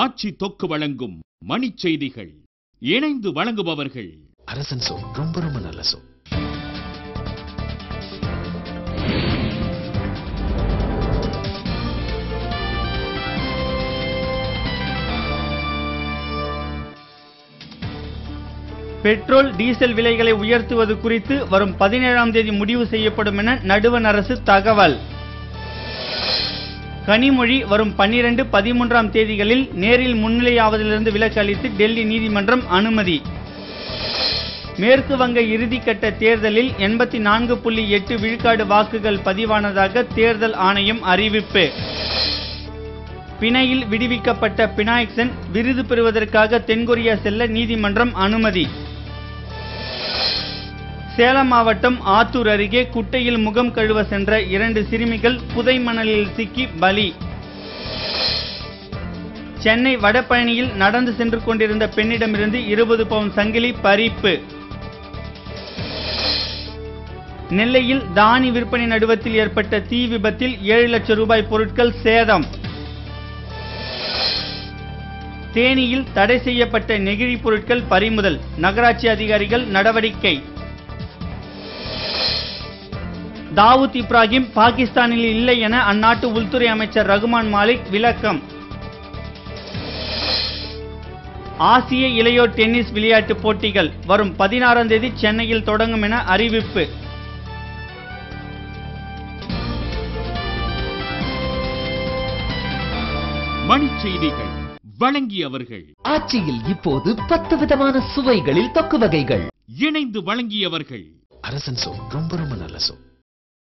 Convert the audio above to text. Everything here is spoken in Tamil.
ஆட்சி தொக்கு வழங்கும் மணிச் செய்திகள். இணைந்து வழங்குபவர்கள் அரசன் சோ. ரொம்ப ரொம்ப நல்ல சோ. பெட்ரோல் டீசல் விலைகளை உயர்த்துவது குறித்து வரும் 17ஆம் தேதி முடிவு செய்யப்படும் என நடுவண் அரசு தகவல். கனிமொழி வரும் 12, 13ஆம் தேதிகளில் நேரில் முன்னிலையாவதிலிருந்து விலக்கு அளித்து டெல்லி நீதிமன்றம் அனுமதி. மேற்கு வங்க இறுதிக்கட்ட தேர்தலில் 84.8 விழுக்காடு வாக்குகள் பதிவானதாக தேர்தல் ஆணையம் அறிவிப்பு. பிணையில் விடுவிக்கப்பட்ட பினாக் சென் விருது பெறுவதற்காக தென்கொரியா செல்ல நீதிமன்றம் அனுமதி. சேலம் மாவட்டம் ஆத்தூர் அருகே குட்டையில் முகம் கழுவ சென்ற 2 சிறுமிகள் புதை மணலில் சிக்கி பலி. சென்னை வடபழனியில் நடந்து சென்று கொண்டிருந்த பெண்ணிடமிருந்து 20 பவுன் சங்கிலி பறிப்பு. நெல்லையில் தானி விற்பனை நடுவத்தில் ஏற்பட்ட தீ விபத்தில் 7 லட்சம் ரூபாய் பொருட்கள் சேதம். தேனியில் தடை செய்யப்பட்ட நெகிழி பொருட்கள் பறிமுதல். நகராட்சி அதிகாரிகள் நடவடிக்கை. தாவூத் இப்ராஹிம் பாகிஸ்தானில் இல்லை என அந்நாட்டு உள்துறை அமைச்சர் ரகுமான் மாலிக் விளக்கம். ஆசிய இளையோர் டென்னிஸ் விளையாட்டுப் போட்டிகள் வரும் 16ஆம் தேதி சென்னையில் தொடங்கும் என அறிவிப்பு. மணிச் செய்திகள் வழங்கியவர்கள். ஆட்சியில் இப்போது 10 விதமான சுவைகளில் தொக்கு வகைகள். இணைந்து வழங்கியவர்கள் அரசன் சோ. ரொம்ப ரொம்ப நல்ல சோ.